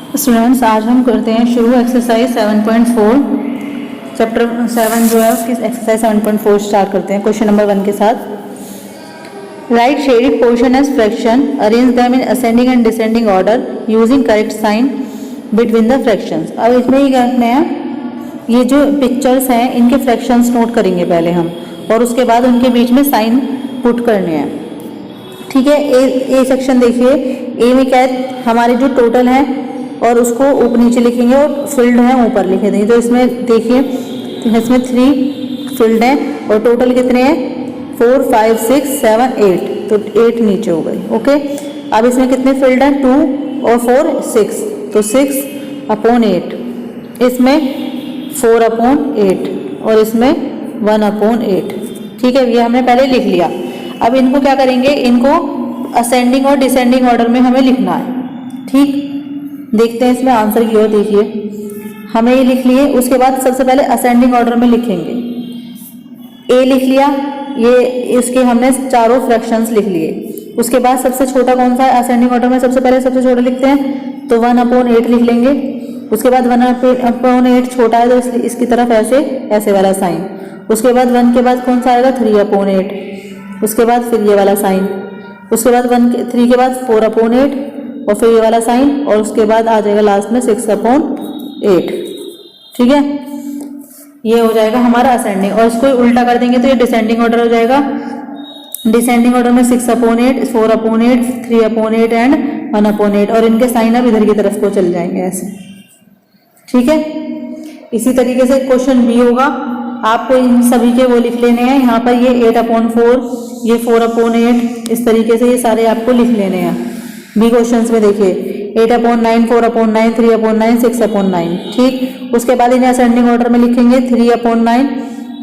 Students, आज हम करते हैं शुरू एक्सरसाइज 7.4 चैप्टर 7 जो है उसकी एक्सरसाइज 7.4 स्टार्ट करते हैं क्वेश्चन नंबर 1 के साथ। Write shaded portion as fraction, arrange them in ascending and descending order using correct sign between the fractions. अब इसमें ये करना है, ये जो पिक्चर्स हैं इनके फ्रैक्शंस नोट करेंगे पहले हम, और उसके बाद उनके बीच में साइन पुट करने हैं। ठीक है, ए सेक्शन देखिए। ए में क्या है, हमारे जो टोटल है और उसको ऊपर नीचे लिखेंगे और फील्ड है ऊपर लिख देंगे। तो इसमें देखिए, इसमें 3 फील्ड हैं और टोटल कितने हैं 4 5 6 7 8, तो 8 नीचे हो गई। ओके, अब इसमें कितने फील्ड हैं 2 और 4 6, तो 6/8, इसमें 4/8 और इसमें 1/8। ठीक है, ये हमने पहले लिख लिया। अब इनको क्या करेंगे, इनको असेंडिंग और डिसेंडिंग ऑर्डर में हमें लिखना है। ठीक, देखते हैं इसमें आंसर की ओर। देखिए, हमें ये लिख लिए, उसके बाद सबसे पहले असेंडिंग ऑर्डर में लिखेंगे। ए लिख लिया, ये इसके हमने चारों फ्रैक्शंस लिख लिए। उसके बाद सबसे छोटा कौन सा है असेंडिंग ऑर्डर में, सबसे पहले सबसे छोटा लिखते हैं, तो 1/8 लिख लेंगे। उसके बाद 1/8 छोटा है तो इसकी तरफ ऐसे वाला साइन। उसके बाद 1 के बाद कौन सा आएगा 3/8, उसके बाद फिर ये वाला साइन। उसके बाद 3 के बाद 4/8 और फिर ये वाला साइन, और उसके बाद आ जाएगा लास्ट में 6/8। ठीक है, ये हो जाएगा हमारा असेंडिंग। और इसको उल्टा कर देंगे तो ये डिसेंडिंग ऑर्डर हो जाएगा। डिसेंडिंग ऑर्डर में 6/8 4/8 3/8 एंड 1/8, और इनके साइन अब इधर की तरफ को चल जाएंगे ऐसे। ठीक है, इसी तरीके से क्वेश्चन बी होगा। आपको इन सभी के वो लिख लेने हैं। यहाँ पर ये 8/4, ये 4/8, इस तरीके से ये सारे आपको लिख लेने हैं। बी क्वेश्चंस में देखिए 8/9 4/9 3/9 6/9। ठीक, उसके बाद इन्हें असेंडिंग ऑर्डर में लिखेंगे 3/9,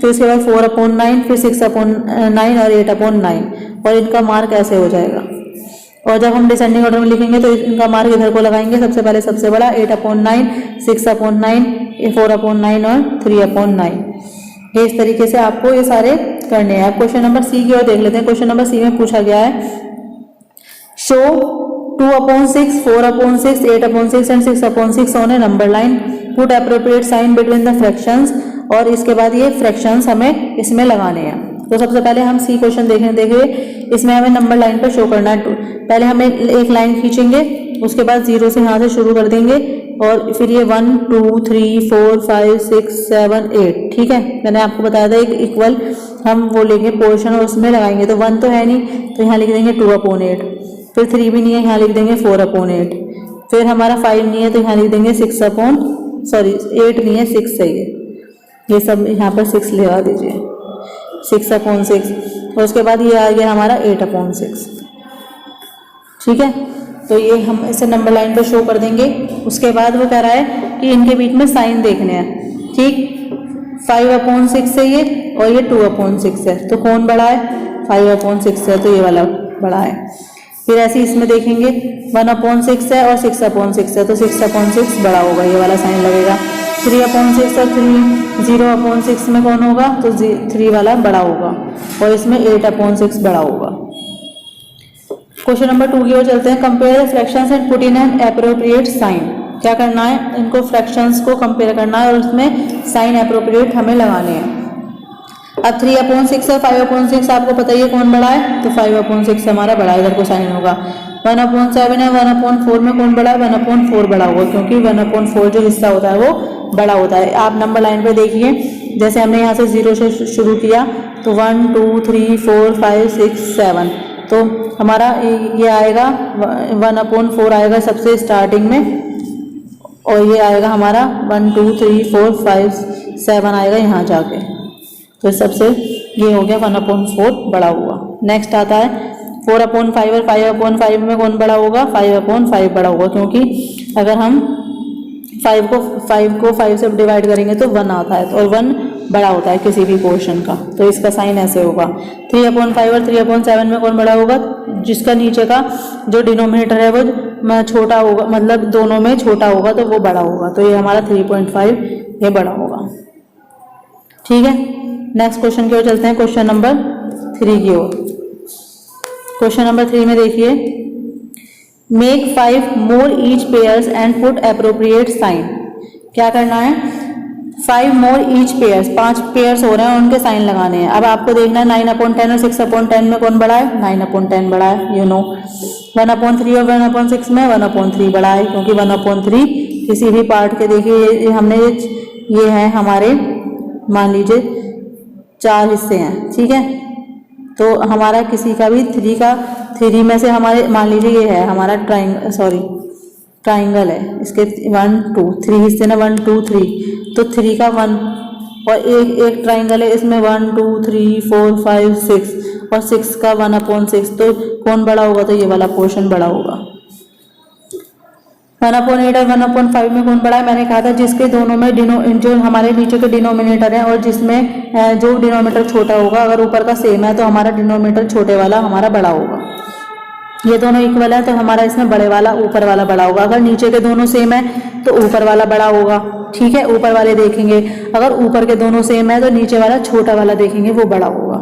फिर उसके बाद 4/9, फिर 6/9 और 8/9, और इनका मार्क ऐसे हो जाएगा। और जब हम डिसेंडिंग ऑर्डर में लिखेंगे तो इनका मार्क इधर को लगाएंगे। सबसे पहले सबसे बड़ा 8/9 6/9 4/9 और 3/9। ये इस तरीके से आपको ये सारे करने हैं। अब क्वेश्चन नंबर सी की ओर देख लेते हैं। क्वेश्चन नंबर सी में पूछा गया है, show 2/6 4/6 8/6 and 6/6 on a number line, put appropriate sign between the fractions. और इसके बाद ये फ्रैक्शंस हमें इसमें लगाने हैं। तो सबसे पहले हम सी क्वेश्चन देखिए, इसमें हमें नंबर लाइन पर शो करना है। पहले हम एक लाइन खींचेंगे, उसके बाद 0 से यहाँ से शुरू कर देंगे, और फिर ये 1 2 3 4 5 6 7 8। ठीक है, मैंने आपको बताया था एक इक्वल हम वो लेंगे पोर्शन और उसमें लगाएंगे। तो 1 तो है नहीं, तो यहाँ लिख देंगे 2/8, फिर 3 भी नहीं है, यहाँ लिख देंगे 4/8, फिर हमारा 5 नहीं है तो यहाँ लिख देंगे 8 नहीं है 6 सही है, ये सब यहाँ पर 6 लगा दीजिए 6/6। और उसके बाद ये आ गया हमारा 8/6। ठीक है, तो ये हम इसे नंबर लाइन पर शो कर देंगे। उसके बाद वो कह रहा है कि इनके बीच में साइन देखने हैं। ठीक, 5/6 है ये, और ये 2/6 है, तो कौन बड़ा है 5/6 है, तो ये वाला बड़ा है। फिर ऐसे इसमें देखेंगे 1/6 है और 6/6 है, तो 6/6 बड़ा होगा, ये वाला साइन लगेगा। 3/6 और 0/6 में कौन होगा, तो 3 वाला बड़ा होगा, और इसमें 8/6 बड़ा होगा। क्वेश्चन नंबर 2 की ओर चलते हैं। Compare fractions and put in an appropriate sign. क्या करना है, इनको फ्रैक्शंस को कंपेयर करना है और उसमें साइन एप्रोप्रिएट हमें लगाने हैं। अब 3/6 और 5/6 आपको पता ही है कौन बड़ा है, तो 5/6 हमारा बड़ा है, इधर को साइन होगा। 1/7 है, 1/4 में कौन बड़ा है 1/4 बड़ा होगा, क्योंकि 1/4 जो हिस्सा होता है वो बड़ा होता है। आप नंबर लाइन पे देखिए, जैसे हमने यहाँ से 0 से शुरू किया तो 1 2 3 4 5 6 7, तो हमारा ये आएगा 1/4 आएगा सबसे स्टार्टिंग में, और ये आएगा हमारा 1 2 3 4 5 7 आएगा यहाँ जाके, तो सबसे ये हो गया 1/4 बड़ा हुआ। नेक्स्ट आता है 4/5 और 5/5 में कौन बड़ा होगा 5/5 बड़ा होगा, क्योंकि अगर हम 5 को 5 से डिवाइड करेंगे तो 1 आता है, और 1 बड़ा होता है किसी भी पोर्शन का, तो इसका साइन ऐसे होगा। 3/5 और 3/7 में कौन बड़ा होगा, जिसका नीचे का जो डिनोमिनेटर है वो छोटा होगा, मतलब दोनों में छोटा होगा तो वो बड़ा होगा, तो ये हमारा 3.5 ये बड़ा होगा। ठीक है, नेक्स्ट क्वेश्चन की ओर चलते हैं। क्वेश्चन नंबर 3 की ओर। क्वेश्चन नंबर 3 में देखिए, make 5 more each pairs and put appropriate sign. क्या करना है, 5 मोर ईच पेयर्स, 5 पेयर्स हो रहे हैं उनके साइन लगाने हैं। अब आपको देखना है 9/10 और 6/10 में कौन बड़ा है, 9/10 बड़ा है, यू नो। 1/3 और 1/6 में 1/3 बड़ा है, क्योंकि 1/3 किसी भी पार्ट के, देखिए हमने ये है हमारे, मान लीजिए 4 हिस्से हैं, ठीक है। तो हमारा किसी का भी 3 में से हमारे, मान लीजिए ये है हमारा ट्राइंगल है, इसके 1 2 3 हिस्से ना, 1 2 3, तो 3 का 1, और एक ट्राइंगल है इसमें 1 2 3 4 5 6, और 6 का 1/6, तो कौन बड़ा होगा, तो ये वाला पोर्शन बड़ा होगा। 1/8 और 1/5 में कौन बड़ा है, मैंने कहा था जिसके दोनों में जो हमारे नीचे के डिनोमिनेटर है और जिसमें जो डिनोमिनेटर छोटा होगा, अगर ऊपर का सेम है तो हमारा डिनोमिनेटर छोटे वाला हमारा बड़ा होगा। ये दोनों इक्वल है तो हमारा इसमें बड़े वाला ऊपर वाला बड़ा होगा। अगर नीचे के दोनों सेम है तो ऊपर वाला बड़ा होगा, ठीक है, ऊपर वाले देखेंगे। अगर ऊपर के दोनों सेम है तो नीचे वाला छोटा वाला देखेंगे, वो बड़ा होगा।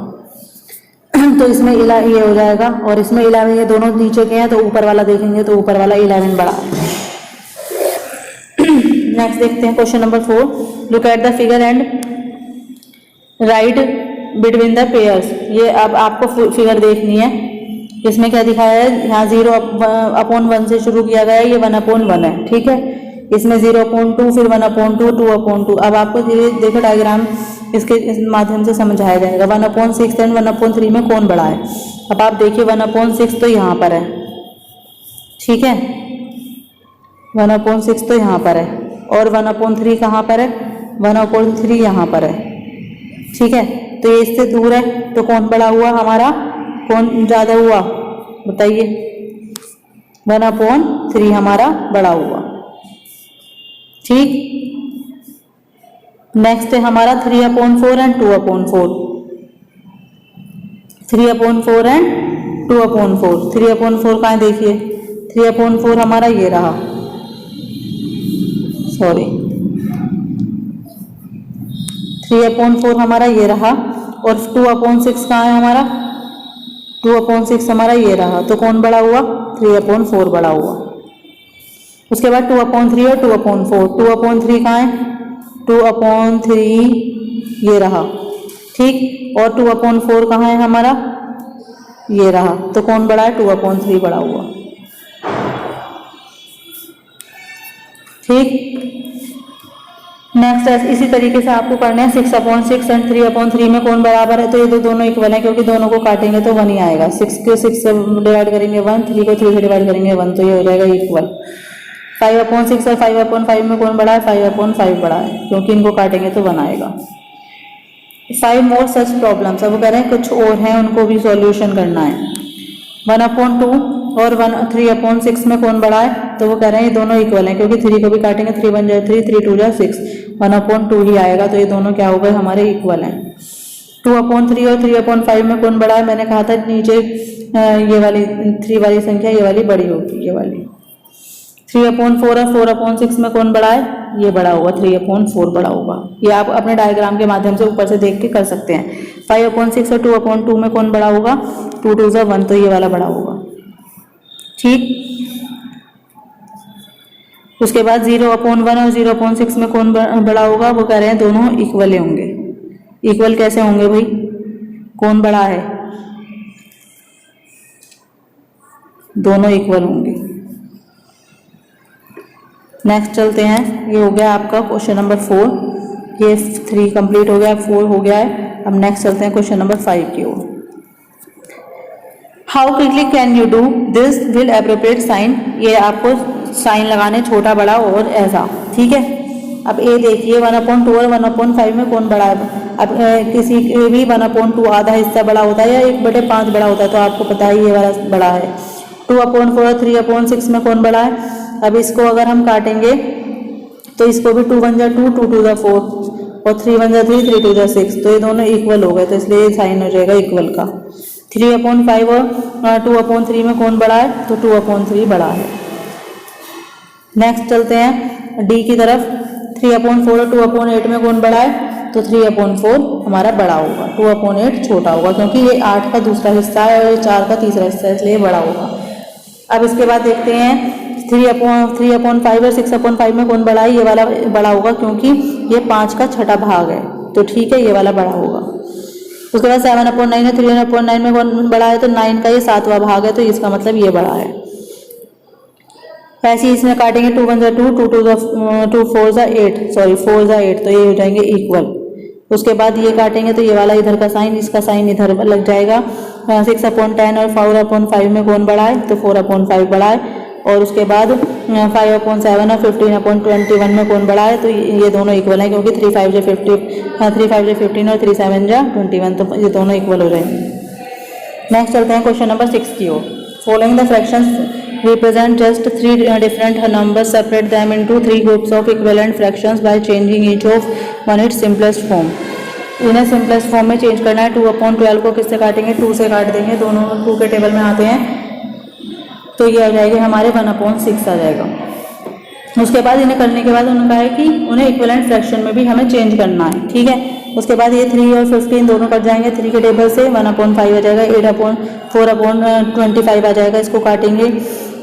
तो इसमें ये हो जाएगा, और इसमें 11, ये दोनों नीचे के हैं तो ऊपर वाला देखेंगे तो ऊपर वाला 11 बड़ा है। नेक्स्ट देखते हैं question number 4। Look at the figure and right between the pairs. ये अब आपको फिगर देखनी है, इसमें क्या दिखाया है, यहाँ 0/1 से शुरू किया गया है, ये 1/1 है, ठीक है। इसमें 0/2, फिर 1/2, 2/2। अब आपको ये देखो डायग्राम, इसके इस माध्यम से समझाया जाएगा। 1/6 एंड 1/3 में कौन बड़ा है। अब आप देखिए 1/6 तो यहाँ पर है, ठीक है, 1/6 तो यहाँ पर है, और 1/3 कहाँ पर है, 1/3 यहाँ पर है, ठीक है। तो ये इससे दूर है, तो कौन बड़ा हुआ हमारा, कौन ज्यादा हुआ, बताइए। 1/3 हमारा बड़ा हुआ, ठीक। नेक्स्ट है हमारा 3/4 एंड 2/4। 3/4 एंड 2/4। 3/4 कहाँ, देखिए 3/4 हमारा ये रहा, सॉरी 3/4 हमारा ये रहा, और 2/6 कहाँ है हमारा, 2/6 हमारा ये रहा। तो कौन बड़ा हुआ, 3/4 बड़ा हुआ। उसके बाद 2/3 और 2/4। 2/3 कहाँ है, 2/3 ये रहा, ठीक, और 2/4 कहाँ है हमारा, ये रहा। तो कौन बड़ा है, 2/3 बड़ा हुआ, ठीक। नेक्स्ट इसी तरीके से आपको करना है 6/6 एंड 3/3 में कौन बराबर है। तो ये दोनों इक्वल है, क्योंकि दोनों को काटेंगे तो 1 ही आएगा। 6 को 6 से डिवाइड करेंगे 1, 3 को 3 से डिवाइड करेंगे 1, तो ये हो जाएगा इक्वल। 5/6 और 5/5 में कौन बड़ा है, 5/5 बड़ा है, क्योंकि इनको काटेंगे तो 1 आएगा। 5 मोर सच प्रॉब्लम्स, अब वो कह रहे हैं कुछ और हैं, उनको भी सॉल्यूशन करना है। 1/2 और 3/6 में कौन बड़ा है, तो वो कह रहे हैं ये दोनों इक्वल हैं, क्योंकि 3 को भी काटेंगे 3 1 जा 3, 3 2 जा 6, 1/2 ही आएगा। तो ये दोनों क्या हो गए, हमारे इक्वल हैं। 2/3 और 3/5 में कौन बड़ा है, मैंने कहा था नीचे ये वाली 3 वाली संख्या ये वाली बड़ी होगी, ये वाली। 3/4 और 4/6 में कौन बड़ा है, ये बड़ा होगा, 3/4 बड़ा होगा। ये आप अपने डायग्राम के माध्यम से ऊपर से देख के कर सकते हैं। 5/6 और 2/2 में कौन बड़ा होगा, 2 2 जा 1, तो ये वाला बड़ा होगा, ठीक। उसके बाद 0/1 और 0/6 में कौन बड़ा होगा, वो कह रहे हैं दोनों इक्वल होंगे। इक्वल कैसे होंगे भाई, कौन बड़ा है, दोनों इक्वल होंगे। नेक्स्ट चलते हैं, ये हो गया आपका क्वेश्चन नंबर 4, ये 3 कंप्लीट हो गया, 4 हो गया है। अब नेक्स्ट चलते हैं क्वेश्चन नंबर 5 की ओर। How quickly can you do this will appropriate sign, ये आपको साइन लगाने छोटा बड़ा और ऐसा, ठीक है। अब ए देखिए 1/2 और 1/5 में कौन बड़ा है। अब किसी भी 1/2 आधा हिस्सा बड़ा होता है या 1/5 बड़ा होता है, तो आपको पता है ये वाला बड़ा है। 2/4 और 3/6 में कौन बड़ा है। अब इसको अगर हम काटेंगे तो इसको भी 2 1 जा 2, 2 2 जा 4, और 3 1 जा 3, 3 2 जा 6, तो ये दोनों इक्वल हो गए, तो इसलिए साइन हो जाएगा इक्वल का। 3/5 और 2/3 में कौन बड़ा है, तो 2/3 बड़ा है। नेक्स्ट चलते हैं डी की तरफ। 3/4 और 2/8 में कौन बड़ा है, तो 3/4 हमारा बड़ा होगा, 2/8 छोटा होगा, क्योंकि ये 8 का दूसरा हिस्सा है और ये 4 का तीसरा हिस्सा है, इसलिए बड़ा होगा। अब इसके बाद देखते हैं 3/5 और 6/5 में कौन बड़ा है, ये वाला बड़ा होगा क्योंकि ये 5 का छठा भाग है, तो ठीक है ये वाला बड़ा होगा। उसके बाद 7/9 है, 3/9 में कौन बड़ा है, तो 9 का ये 7वां भाग है, तो इसका मतलब ये बड़ा है। ऐसे ही इसमें काटेंगे 2 1 2, 2 4 8, सॉरी 4 8, तो ये हो जाएंगे इक्वल। उसके बाद ये काटेंगे तो ये वाला इधर का साइन, इसका साइन इधर लग जाएगा। 6/10 और 4/5 में कौन बड़ा है, तो 4/5 बड़ा है। और उसके बाद 5/7 और 15/21 में कौन बड़ा है, तो ये दोनों इक्वल हैं क्योंकि 3 5 जा 15 और 3 7 जा 21, तो ये दोनों इक्वल हो जाएंगे। नेक्स्ट चलते हैं क्वेश्चन नंबर 6 की ओर। Following the fractions represent just 3 different numbers, separate them into 3 groups of equivalent fractions by changing each of one its simplest form। इन्हें सिंपलेस्ट फॉर्म में चेंज करना है। 2/12 को किससे काटेंगे, 2 से काट देंगे, दोनों 2 के टेबल में आते हैं, तो ये आ जाएगा हमारे 1/6 आ जाएगा। उसके बाद इन्हें करने के बाद उन्होंने कहा है कि उन्हें इक्विवेलेंट फ्रैक्शन में भी हमें चेंज करना है, ठीक है। उसके बाद ये 3 और 15 दोनों कट जाएंगे, 3 के टेबल से 1/5 आ जाएगा, 4/25 आ जाएगा, इसको काटेंगे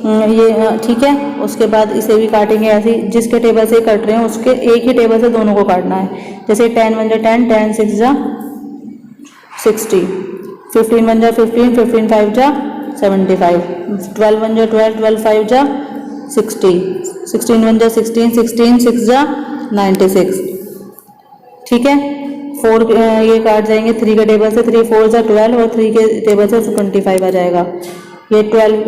ये, ठीक है। उसके बाद इसे भी काटेंगे ऐसे, जिसके टेबल से कट रहे हैं उसके एक ही टेबल से दोनों को काटना है। जैसे 10 1 जा 10, 10 6 जा 60, 15 1 जा 15, 15 5 जा 75, 12 1 जा 12, 12 5 जा 60, 16 1 जा 16, 16 6 जा 96, ठीक है। 4 ये काट जाएंगे 3 के टेबल से, 3 4 जा 12 और 3 के टेबल से 25 आ जाएगा। ये 12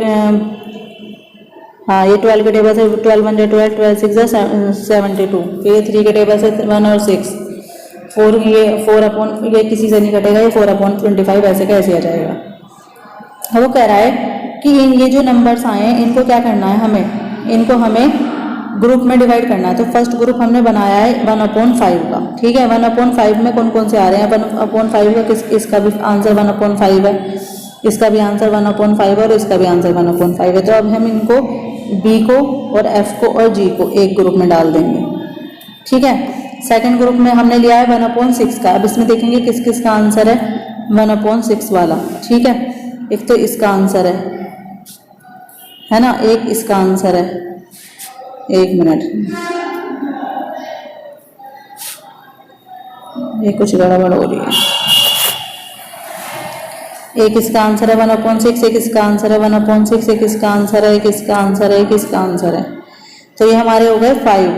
हाँ, ये 12 के टेबल से 12 1 जा 12, 12 6 जा 72, ये 3 के टेबल से 1 और 6, 4 ये किसी से नहीं कटेगा, ये 4/25 ऐसे का ऐसे आ जाएगा। वो कह रहा है कि ये जो नंबर्स आए हैं इनको क्या करना है, इनको हमें ग्रुप में डिवाइड करना है। तो फर्स्ट ग्रुप हमने बनाया है 1/5 का, ठीक है। 1/5 में कौन कौन से आ रहे हैं, 1/5 का इसका भी आंसर 1/5 है, इसका भी आंसर 1/5 है और इसका भी आंसर 1/5 है। तो अब हम इनको बी को और एफ को और जी को एक ग्रुप में डाल देंगे, ठीक है। सेकंड ग्रुप में हमने लिया है 1/6 का। अब इसमें देखेंगे किस किस का आंसर है 1/6 वाला, ठीक है। एक तो इसका आंसर है ना, एक इसका आंसर है, एक मिनट, ये कुछ गड़बड़ हो रही है। एक इसका आंसर है 1/6, एक इसका आंसर है 1/6, एक इसका आंसर है, एक इसका आंसर है, एक इसका आंसर है। तो ये हमारे हो गए 5।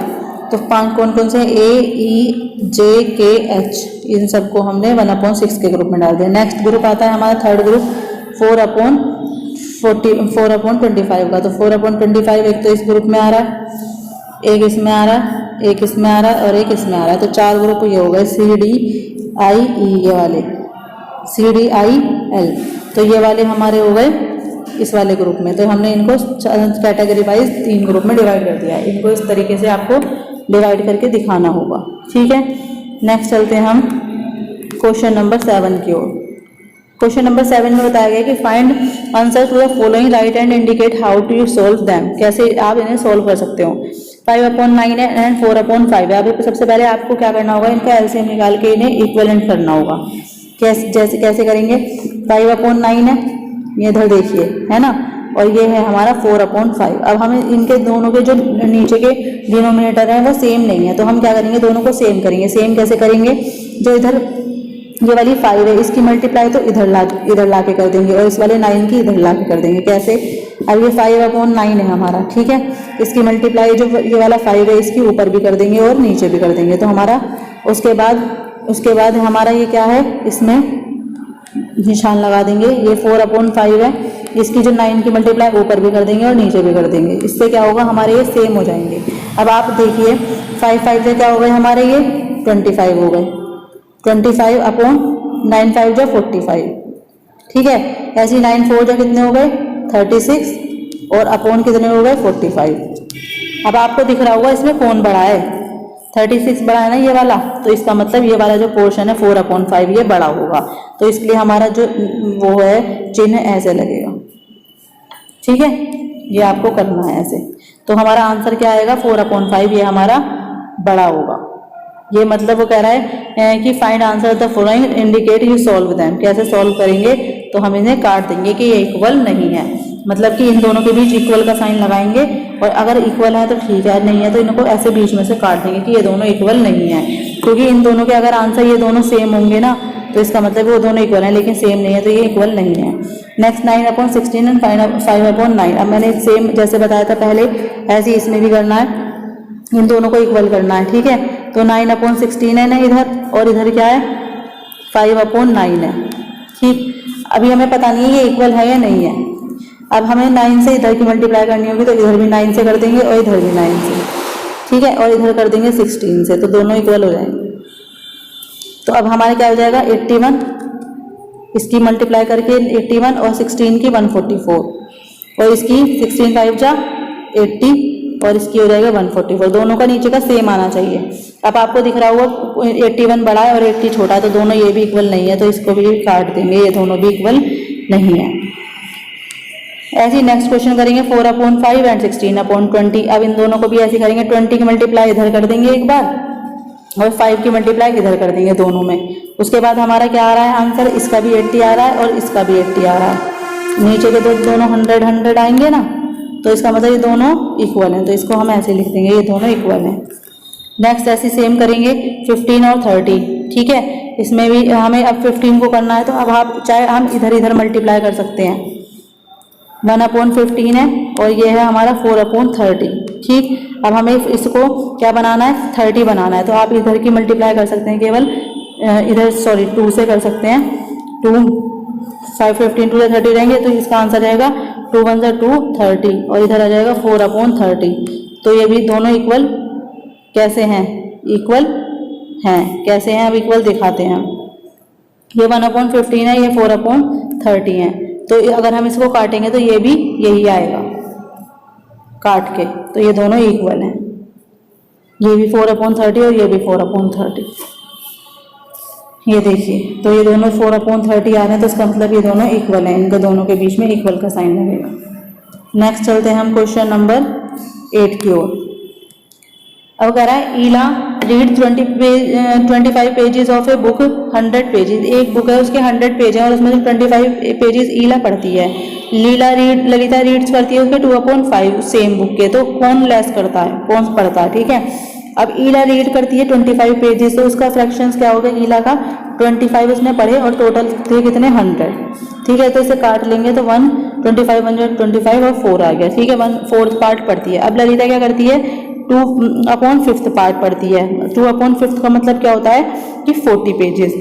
तो 5 कौन कौन से, ए ई जे के एच, इन सबको हमने 1/6 के ग्रुप में डाल दिया। नेक्स्ट ग्रुप आता है हमारा थर्ड ग्रुप 4/25 का। तो 4/25 एक तो इस ग्रुप में आ रहा है, एक इसमें आ रहा है, एक इसमें आ रहा है और एक इसमें आ रहा है। तो 4 ग्रुप ये हो गए सी डी आई ई, ये वाले सी डी आई एल, तो ये वाले हमारे हो गए इस वाले ग्रुप में। तो हमने इनको कैटेगरी वाइज 3 ग्रुप में डिवाइड कर दिया है। इनको इस तरीके से आपको डिवाइड करके दिखाना होगा, ठीक है। नेक्स्ट चलते हैं हम क्वेश्चन नंबर 7 की ओर। क्वेश्चन नंबर 7 में बताया गया कि find answer to the following, write and indicate how to you solve them, कैसे आप इन्हें सोल्व कर सकते हो। 5/9 है एंड 4/5 है। अब सबसे पहले आपको क्या करना होगा, इनका एलसीएम निकाल के इन्हें इक्विवेलेंट करना होगा। कैसे करेंगे, 5/9 है, ये इधर देखिए है ना, और ये है हमारा 4/5। अब हमें इनके दोनों के जो नीचे के डिनोमिनेटर हैं वो सेम नहीं है, तो हम क्या करेंगे, दोनों को सेम करेंगे। सेम कैसे करेंगे, जो इधर ये वाली 5 है इसकी मल्टीप्लाई तो इधर ला के कर देंगे और इस वाले 9 की इधर ला के कर देंगे। कैसे, अब ये 5/9 है हमारा, ठीक है, इसकी मल्टीप्लाई जो ये वाला 5 है इसकी ऊपर भी कर देंगे और नीचे भी कर देंगे। तो हमारा उसके बाद हमारा ये क्या है, इसमें निशान लगा देंगे। ये 4/5 है, इसकी जो 9 की मल्टीप्लाई ऊपर भी कर देंगे और नीचे भी कर देंगे। इससे क्या होगा, हमारे ये सेम हो जाएंगे। अब आप देखिए 5 से क्या हो गए हमारे, ये 25 हो गए, 25/9 5 जा 45, ठीक है। ऐसे 9 4 जा कितने हो गए 36 और अपॉन कितने हो गए 45। अब आपको दिख रहा होगा इसमें कौन बड़ा है, 36 बड़ा है ना ये वाला, तो इसका मतलब ये वाला जो पोर्शन है 4/5 ये बड़ा होगा। तो इसके लिए हमारा जो वो है चिन्ह ऐसे लगेगा, ठीक है, ये आपको करना है ऐसे। तो हमारा आंसर क्या आएगा 4/5, ये हमारा बड़ा होगा। ये मतलब वो कह रहा है कि find answer the following, indicate you solve them, कैसे सॉल्व करेंगे, तो हम इन्हें काट देंगे कि ये इक्वल नहीं है। मतलब कि इन दोनों के बीच इक्वल का साइन लगाएंगे और अगर इक्वल है तो ठीक है, नहीं है तो इनको ऐसे बीच में से काट देंगे कि ये दोनों इक्वल नहीं है, क्योंकि इन दोनों के अगर आंसर ये दोनों सेम होंगे ना तो इसका मतलब वो दोनों इक्वल हैं, लेकिन सेम नहीं है तो ये इक्वल नहीं है। Next 9/16 and 5/9। अब मैंने सेम जैसे बताया था पहले ऐसे ही इसमें भी करना है, इन दोनों को इक्वल करना है, ठीक है। तो 9/16 है ना इधर, और इधर क्या है 5/9 है, ठीक। अभी हमें पता नहीं है ये इक्वल है या नहीं है। अब हमें 9 से इधर की मल्टीप्लाई करनी होगी, तो इधर भी 9 से कर देंगे और इधर भी 9 से, ठीक है, और इधर कर देंगे 16 से, तो दोनों इक्वल हो जाएंगे। तो अब हमारे क्या हो जाएगा 81, इसकी मल्टीप्लाई करके 81 और 16 की 144, और इसकी 16 5 जा 80 और इसकी हो जाएगा 144। दोनों का नीचे का सेम आना चाहिए। अब आपको दिख रहा होगा 81 बड़ा है और 80 छोटा है, तो दोनों ये भी इक्वल नहीं है, तो इसको भी काट देंगे, ये दोनों भी इक्वल नहीं है। ऐसे ही नेक्स्ट क्वेश्चन करेंगे 4/5 एंड 16/20। अब इन दोनों को भी ऐसे करेंगे, 20 की मल्टीप्लाई इधर कर देंगे एक बार और 5 की मल्टीप्लाई इधर कर देंगे दोनों में। उसके बाद हमारा क्या आ रहा है आंसर, इसका भी 80 आ रहा है और इसका भी 80 आ रहा है। नीचे के दोनों 100 आएंगे ना, तो इसका मतलब ये दोनों इक्वल हैं, तो इसको हम ऐसे लिख देंगे, ये दोनों इक्वल हैं। नेक्स्ट ऐसे सेम करेंगे 15 और 30, ठीक है। इसमें भी हमें अब 15 को करना है, तो अब आप चाहे हम इधर इधर मल्टीप्लाई कर सकते हैं। 1/15 है और ये है हमारा 4/30, ठीक। अब हमें इसको क्या बनाना है 30 बनाना है, तो आप इधर की मल्टीप्लाई कर सकते हैं केवल इधर 2 से कर सकते हैं। 2 5 15 2 30 रहेंगे, तो इसका आंसर रहेगा 2 1 2 30 और इधर आ जाएगा 4/30। तो ये भी दोनों इक्वल कैसे हैं, इक्वल हैं। कैसे हैं, अब इक्वल दिखाते हैं। ये 1/15 है, ये 4/30 है, तो अगर हम इसको काटेंगे तो ये भी यही आएगा काट के, तो ये दोनों इक्वल हैं। ये भी 4/30 और ये भी 4/30, ये देखिए, तो ये दोनों 4/30 आ रहे हैं, तो इसका मतलब ये दोनों इक्वल हैं, इनके दोनों के बीच में इक्वल का साइन लगेगा। नेक्स्ट चलते हैं हम क्वेश्चन नंबर 8 की ओर। अब कह रहा है Ila read 25 pages of a book 100 pages. एक बुक है उसके 100 पेज हैं और उसमें से 25 पेजेस ईला पढ़ती है। ललिता रीड्स करती है उसके 2/5 सेम बुक के, तो कौन लेस करता है, कौन पढ़ता है, ठीक है। अब ईला रीड करती है 25 पेजेस, तो उसका फ्रैक्शंस क्या होगा ईला का 25 उसने पढ़े और टोटल थे कितने 100, ठीक है। तो इसे काट लेंगे तो 1 25 125 और 4 आ गया, ठीक है। 1/4 पार्ट पढ़ती है। अब ललिता क्या करती है 2/5 पार्ट पढ़ती है। 2/5 का मतलब क्या होता है कि 40 पेजेस,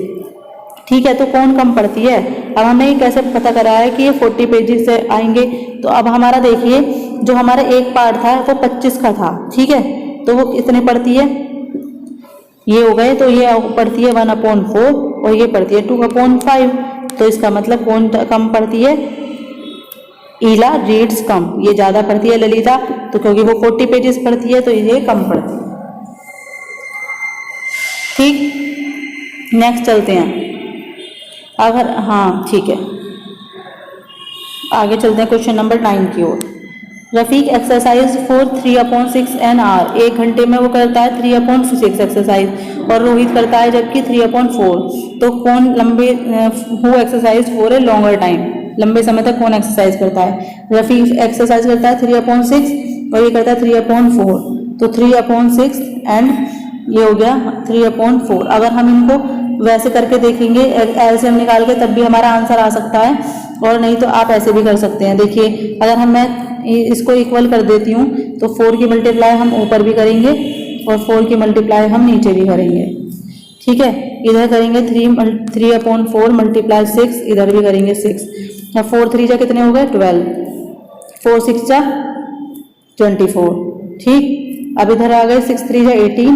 ठीक है। तो कौन कम पढ़ती है, अब हमें कैसे पता करा है कि ये 40 पेजेस से आएंगे। तो अब हमारा देखिए जो हमारा एक पार्ट था वो 25 का था, ठीक है, तो वो कितने पढ़ती है, ये हो गए, तो ये पढ़ती है 1/4 और ये पढ़ती है 2/5, तो इसका मतलब कौन कम पढ़ती है, ईला रीड्स कम, ये ज्यादा पढ़ती है ललिता, तो क्योंकि वो 40 पेजेस पढ़ती है तो ये कम पढ़ती है, ठीक। नेक्स्ट चलते हैं, अगर हाँ ठीक है आगे चलते हैं क्वेश्चन नंबर 9 की ओर। Rafiq exercise for 3/6 an hour, 1 घंटे में वो करता है 3/6 एक्सरसाइज और रोहित करता है जबकि 3/4, तो कौन लंबे who exercise for a longer time, लंबे समय तक कौन एक्सरसाइज करता है। रफीक एक्सरसाइज करता है 3/6 और ये करता है 3/4, तो 3/6 एंड ये हो गया 3/4। अगर हम इनको वैसे करके देखेंगे एलसीएम निकाल के तब भी हमारा आंसर आ सकता है, और नहीं तो आप ऐसे भी कर सकते हैं। देखिए अगर मैं इसको इक्वल कर देती हूँ तो 4 की मल्टीप्लाई हम ऊपर भी करेंगे और 4 की मल्टीप्लाई हम नीचे भी करेंगे, ठीक है। इधर करेंगे 3/4 मल्टीप्लाई 6, इधर भी करेंगे 6, 4 3 जा कितने हो गए 12, 4 6 जा 24, ठीक। अब इधर आ गए 6 3 जा 18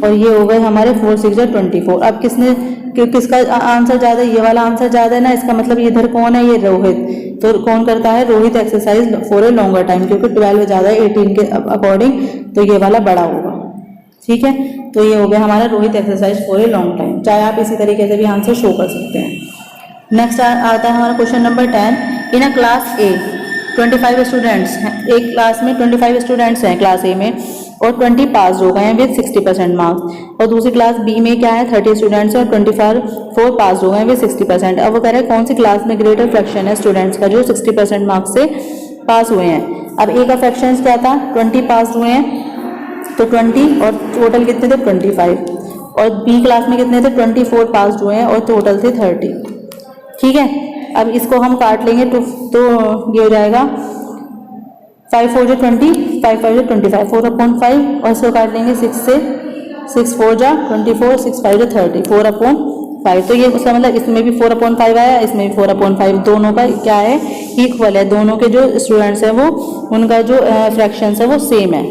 और ये हो गए हमारे 4 6 जा 24। अब किसका आंसर ज्यादा है, ये वाला आंसर ज्यादा है ना, इसका मतलब इधर कौन है, ये रोहित, तो कौन करता है Rohit exercise for a longer time, क्योंकि 12 ज्यादा है 18 के अकॉर्डिंग, तो ये वाला बड़ा होगा, ठीक है। तो ये हो गया हमारा Rohit exercise for a long time, चाहे आप इसी तरीके से भी आंसर शो कर सकते हैं। नेक्स्ट आता है हमारा क्वेश्चन नंबर 10। इन अ क्लास ए 25 स्टूडेंट्स हैं, एक क्लास में 25 स्टूडेंट्स हैं क्लास ए में और 20 पास हो गए हैं विद 60% मार्क्स, और दूसरी क्लास बी में क्या है 30 स्टूडेंट्स और 24 पास हो गए हैं विद 60%। अब वो कह रहे हैं कौन सी क्लास में ग्रेटर फ्रैक्शन है स्टूडेंट्स का जो 60% मार्क्स से पास हुए हैं। अब ए का फ्रैक्शंस क्या था, 20 पास हुए हैं, तो 20 और टोटल कितने थे 25, और बी क्लास में कितने थे 24 पास हुए हैं और टोटल थे 30। ठीक है, अब इसको हम काट लेंगे तो ये हो जाएगा 5 4 जो 20, 5 5 जो 25, 4/5, और इसको काट लेंगे 6 से, 6 4 जा 24, 6 5 जो 30, 4/5। तो ये उसका मतलब इसमें भी 4/5 आया, इसमें भी 4/5, दोनों का क्या है, इक्वल है। दोनों के जो स्टूडेंट्स हैं वो, उनका जो फ्रैक्शंस है वो सेम है।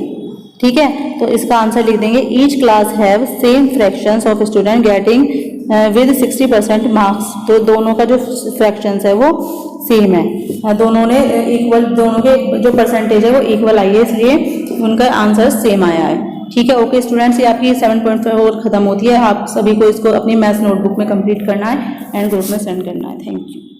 ठीक है, तो इसका आंसर लिख देंगे each class have same fractions of student getting with 60% marks. तो दोनों का जो फ्रैक्शंस है वो सेम है, दोनों ने इक्वल, दोनों के जो परसेंटेज है वो इक्वल आई है, इसलिए उनका आंसर सेम आया है। ठीक है, ओके स्टूडेंट्स, ये आपकी 7.4 खत्म होती है। आप सभी को इसको अपनी मैथ्स नोटबुक में कंप्लीट करना है एंड ग्रुप में सेंड करना है। Thank you.